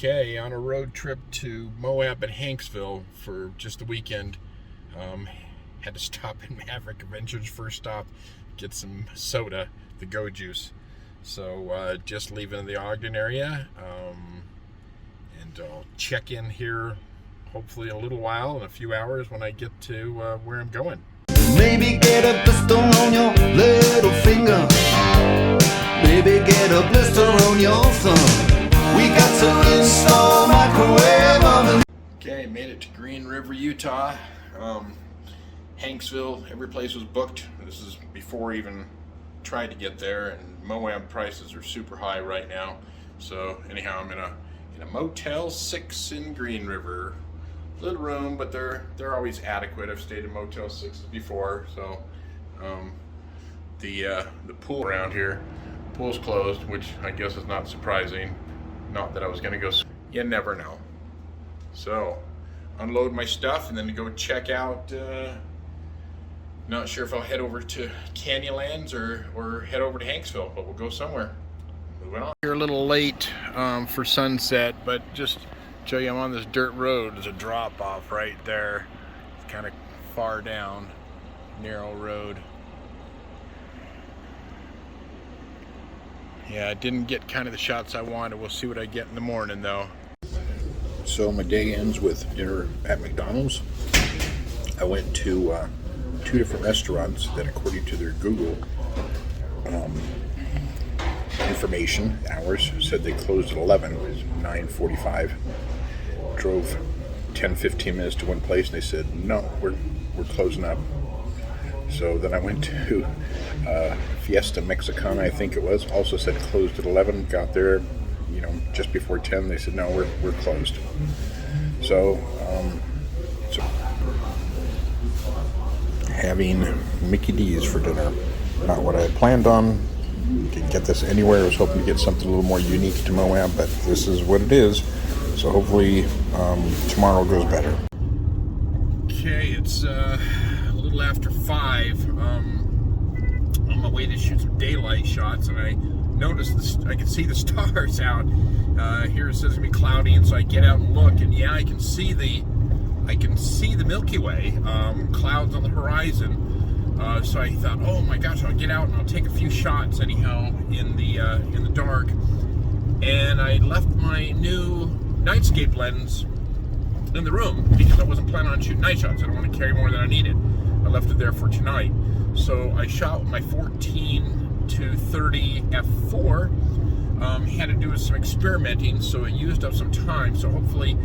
Okay, on a road trip to Moab and Hanksville for just the weekend. Had to stop in Maverick Adventures first stop, get some soda, the Go Juice. So just leaving the Ogden area, and I'll check in here hopefully in a little while, in a few hours when I get to where I'm going. Maybe get a blister on your little finger. Maybe get a blister on your thumb. We got to install microwave oven. Okay, made it to Green River, Utah. Hanksville, every place was booked. This is before I even tried to get there, and Moab prices are super high right now. So anyhow, I'm in a Motel 6 in Green River. Little room, but they're always adequate. I've stayed in Motel 6s before. So the pool around here, pool's closed, which I guess is not surprising. Not that I was gonna go. You never know. So unload my stuff and then go check out. Not sure if I'll head over to Canyonlands or head over to Hanksville, but we'll go somewhere. Moving on. You're a little late for sunset, but just show you I'm on this dirt road. There's a drop off right there. It's kind of far down, narrow road. Yeah, I didn't get kind of the shots I wanted. We'll see what I get in the morning though. So my day ends with dinner at McDonald's. I went to 2 different restaurants that, according to their Google information, hours, said they closed at 11. It was 9:45. Drove 10-15 minutes to one place and they said, no, we're closing up. So then I went to Fiesta Mexicana, I think it was, also said closed at 11. Got there, just before 10. They said, no, we're closed. So having Mickey D's for dinner. Not what I had planned on. Didn't get this anywhere. I was hoping to get something a little more unique to Moab, but this is what it is. So hopefully tomorrow goes better. Okay, it's a little after 5. On my way to shoot some daylight shots, and I noticed this. I can see the stars out. Here it says it's gonna be cloudy, and so I get out and look, and yeah, I can see the Milky Way, clouds on the horizon. So I thought, oh my gosh, I'll get out and I'll take a few shots anyhow in the dark. And I left my new nightscape lens in the room because I wasn't planning on shooting night shots. I don't want to carry more than I needed. I left it there for tonight. So I shot with my 14 to 30 f4. Had to do some experimenting, so it used up some time. So hopefully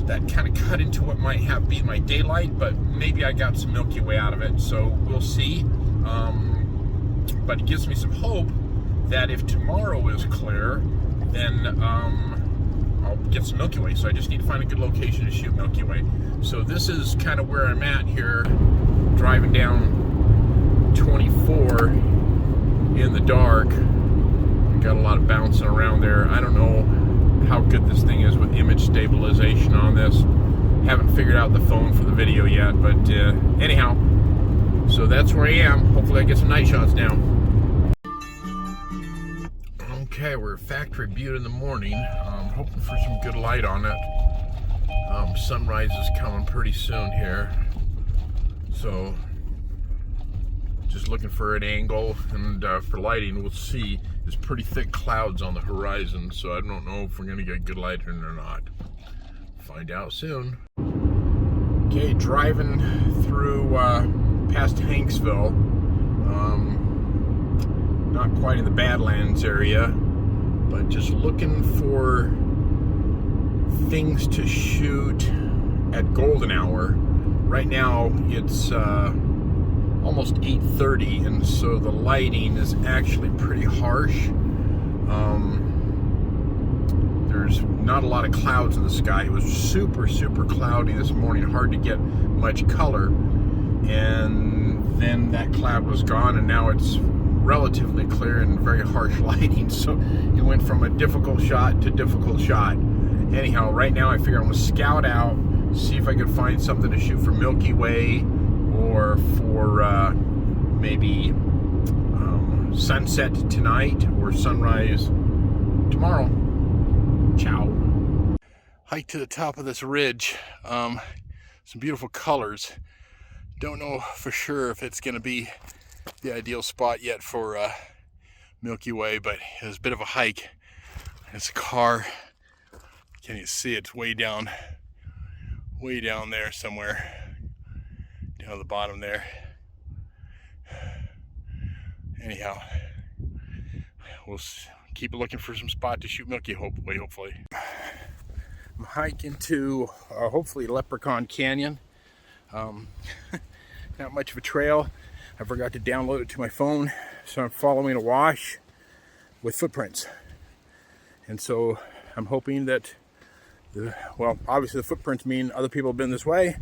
that kind of cut into what might have been my daylight, but maybe I got some Milky Way out of it. So we'll see. But it gives me some hope that if tomorrow is clear, then I'll get some Milky Way. So I just need to find a good location to shoot Milky Way. So this is kind of where I'm at here, driving down 24 in the dark. Got a lot of bouncing around there. I don't know how good this thing is with image stabilization on this. Haven't figured out the phone for the video yet, but anyhow, so that's where I am. Hopefully I get some night shots now. Okay, we're Factory Butte in the morning. Hoping for some good light on it. Sunrise is coming pretty soon here, so just looking for an angle, and for lighting, we'll see. There's pretty thick clouds on the horizon, so I don't know if we're gonna get good lighting or not. Find out soon. Okay, driving through past Hanksville. Not quite in the Badlands area, but just looking for things to shoot at golden hour. Right now it's almost 8:30, and so the lighting is actually pretty harsh. There's not a lot of clouds in the sky. It was super cloudy this morning, hard to get much color, and then that cloud was gone, and now it's relatively clear and very harsh lighting. So it went from a difficult shot to difficult shot. Anyhow, right now I figure I'm gonna scout out, see if I can find something to shoot for Milky Way, or for maybe sunset tonight or sunrise tomorrow. Ciao. hike to the top of this ridge. Some beautiful colors. Don't know for sure if it's going to be the ideal spot yet for Milky Way, but it's a bit of a hike. It's a car. Can't even see it. It's way down there somewhere. Down at the bottom there. Anyhow, we'll keep looking for some spot to shoot Milky Way, hopefully. I'm hiking to hopefully Leprechaun Canyon. Not much of a trail. I forgot to download it to my phone, so I'm following a wash with footprints. And so I'm hoping that, well, obviously the footprints mean other people have been this way,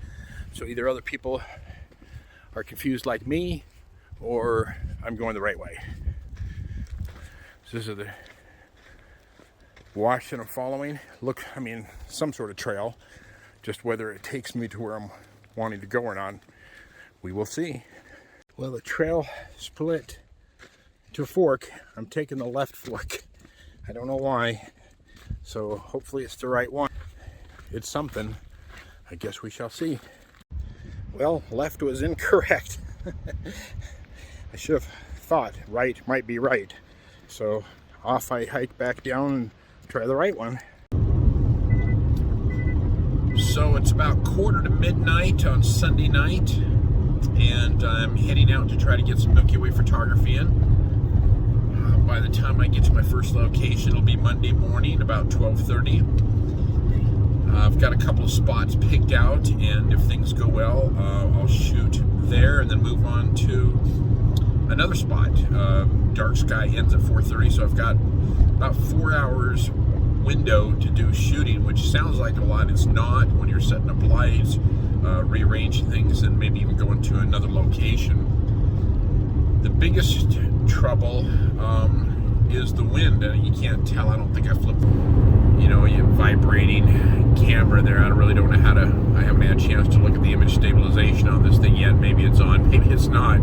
so either other people are confused like me, or I'm going the right way. So this is the wash that I'm following. Look, I mean, some sort of trail. Just whether it takes me to where I'm wanting to go or not, we will see. Well, the trail split to a fork. I'm taking the left fork. I don't know why. So hopefully it's the right one. It's something. I guess we shall see. Well, left was incorrect. I should have thought right might be right. So off I hike back down and try the right one. So it's about 1:45 on Sunday night, and I'm heading out to try to get some Milky Way photography in. By the time I get to my first location, it'll be Monday morning, about 12:30. I've got a couple of spots picked out, and if things go well, I'll shoot there and then move on to another spot. Dark sky ends at 4:30, so I've got about 4 hours window to do shooting, which sounds like a lot. It's not when you're setting up lights, rearranging things, and maybe even going to another location. The biggest trouble is the wind. You can't tell. I don't think I flipped, you vibrating camera there. I really don't know how to. I haven't had a chance to look at the image stabilization on this thing yet. Maybe it's on, maybe it's not.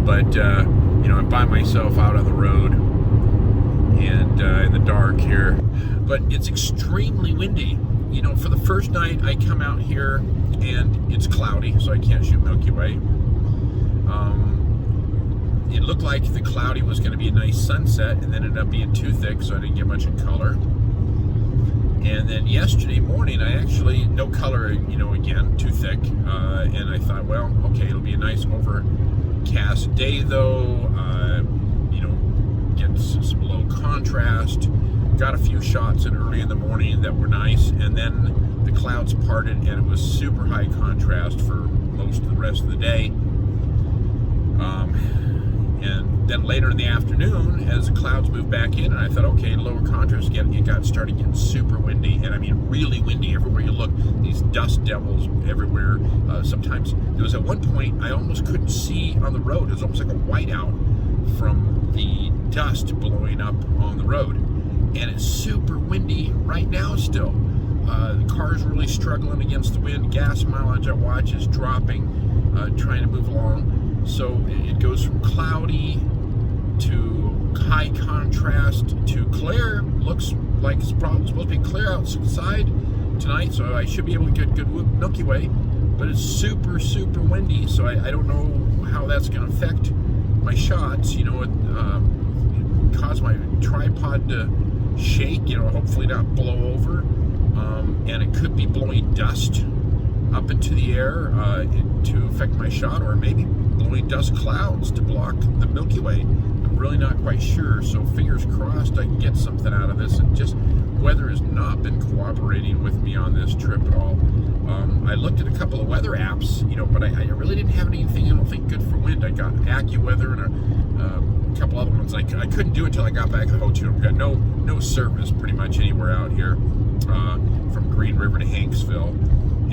But I'm by myself out on the road and in the dark here. But it's extremely windy. For the first night I come out here and it's cloudy, so I can't shoot Milky Way. It looked like the cloudy was going to be a nice sunset, and then ended up being too thick, so I didn't get much in color. And then yesterday morning, I actually, no color, again, too thick. And I thought, well, okay, it'll be a nice overcast day though. Get some low contrast. Got a few shots in early in the morning that were nice, and then the clouds parted and it was super high contrast for most of the rest of the day. And then later in the afternoon, as the clouds moved back in, and I thought, okay, lower contrast again, it started getting super windy, and I mean really windy everywhere you look. These dust devils everywhere. Sometimes there was at one point I almost couldn't see on the road. It was almost like a whiteout from the dust blowing up on the road. And it's super windy right now still. The car's really struggling against the wind. Gas mileage I watch is dropping, trying to move along. So it goes from cloudy to high contrast to clear. Looks like it's probably supposed to be clear outside tonight, so I should be able to get good Milky Way. But it's super, super windy, so I don't know how that's going to affect my shots. It caused my tripod to shake, hopefully not blow over. And it could be blowing dust up into the air to affect my shot, or maybe blowing dust clouds to block the Milky Way. I'm really not quite sure, so fingers crossed I can get something out of this. And just weather has not been cooperating with me on this trip at all. I looked at a couple of weather apps, but I really didn't have anything, I don't think, good for wind. I got AccuWeather and a couple other ones. I couldn't do it until I got back to the hotel. We've got no service pretty much anywhere out here, from Green River to Hanksville.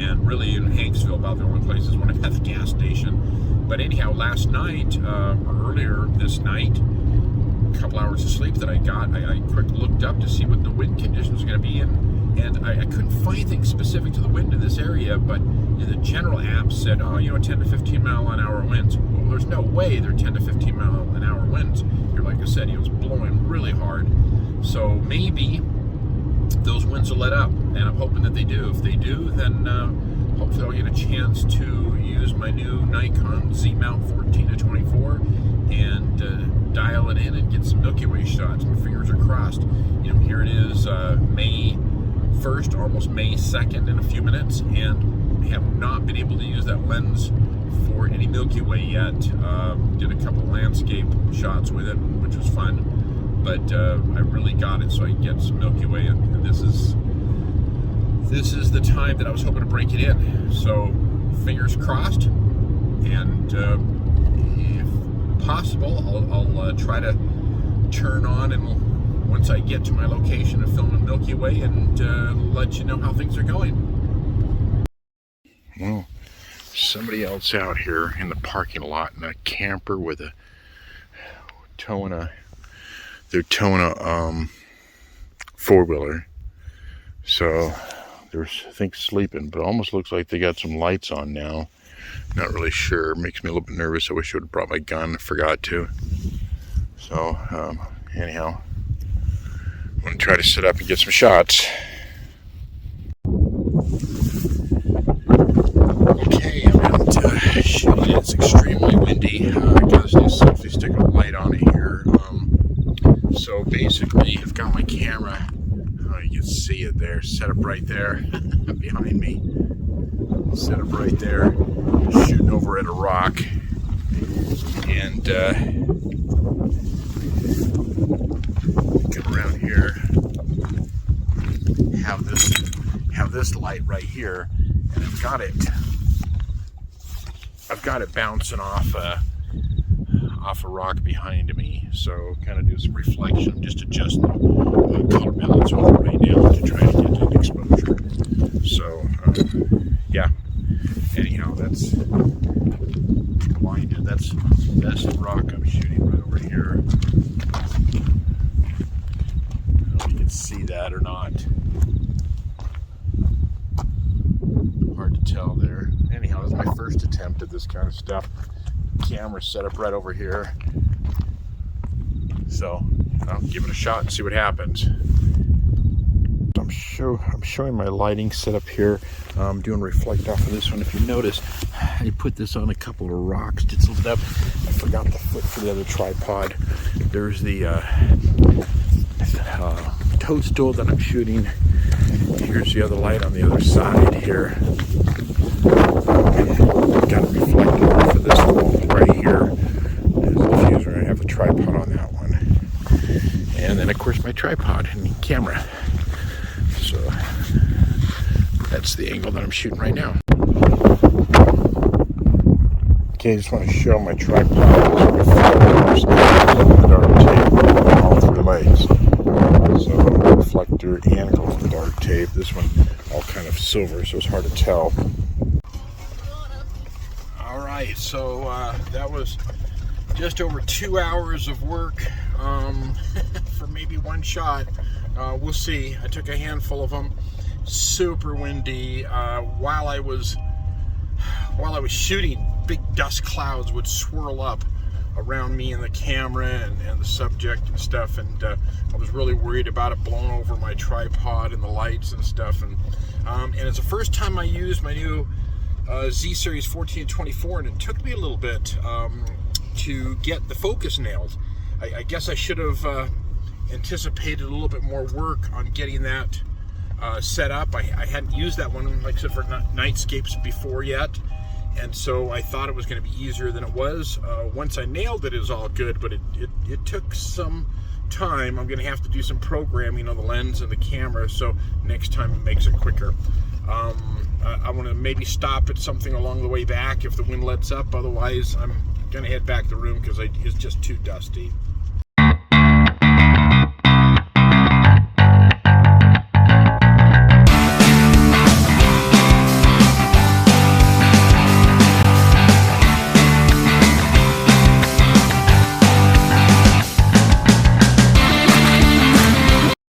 And really in Hanksville, about the only places when I'm at the gas station. But anyhow, last night, or earlier this night, a couple hours of sleep that I got, I quick looked up to see what the wind conditions were going to be in. And I couldn't find anything specific to the wind in this area, but the general app said, 10 to 15 mile an hour winds. Well, there's no way they're 10 to 15 mile an hour winds. Here, like I said, it was blowing really hard. So maybe those winds will let up, and I'm hoping that they do. If they do, then hopefully I'll get a chance to use my new Nikon Z mount 14-24 and dial it in and get some Milky Way shots. My fingers are crossed. You know, here it is, May 1st, almost May 2nd in a few minutes, and have not been able to use that lens for any Milky Way yet. Did a couple landscape shots with it, which was fun, but I really got it so I can get some Milky Way, and this is the time that I was hoping to break it in. So fingers crossed, and if possible, I'll try to turn on and once I get to my location to film in Milky Way and let you know how things are going. Well, somebody else out here in the parking lot in a camper with a towing a four-wheeler. So they're, I think, sleeping, but it almost looks like they got some lights on now. Not really sure. Makes me a little bit nervous. I wish I would have brought my gun. I forgot to. So anyhow, I'm going to try to sit up and get some shots. Okay, I'm out shooting. It's extremely windy. I got this new selfie stick with light on it here. So basically, I've got my camera. You can see it there, set up right there behind me. Set up right there, shooting over at a rock, and come around here. Have this light right here, and I've got it bouncing off a rock behind me, so kind of do some reflection. I'm just adjusting the color balance with it right now to try to get an exposure. So yeah, anyhow, that's blinded. That's the rock I'm shooting right over here. I don't know if you can see that or not. Hard to tell there. Anyhow, this is my first attempt at this kind of stuff. Camera set up right over here, so I'll give it a shot and see what happens. I'm showing my lighting set up here. I'm doing reflect off of this one. If you notice, I put this on a couple of rocks, chiseled it up. I forgot the foot for the other tripod. There's the toadstool that I'm shooting. Here's the other light on the other side here. Got it reflected off of this wall right here. There's the diffuser. I have a tripod on that one. And then, of course, my tripod and camera. So that's the angle that I'm shooting right now. Okay, I just want to show my tripod. Reflectors and dark tape on all three legs. So reflector and glow-in-the-dark tape. This one all kind of silver, so it's hard to tell. All right, so that was just over 2 hours of work for maybe one shot. We'll see. I took a handful of them. Super windy. While I was shooting, big dust clouds would swirl up around me and the camera and the subject and stuff, and I was really worried about it blowing over my tripod and the lights and stuff. And it's the first time I used my new Z Series 14-24, and it took me a little bit to get the focus nailed. I guess I should have anticipated a little bit more work on getting that set up. I hadn't used that one, like I said, for nightscapes before yet, and so I thought it was going to be easier than it was. Once I nailed it, it was all good, but it took some time. I'm going to have to do some programming on the lens and the camera, so next time it makes it quicker. I want to maybe stop at something along the way back if the wind lets up. Otherwise, I'm going to head back to the room because it's just too dusty.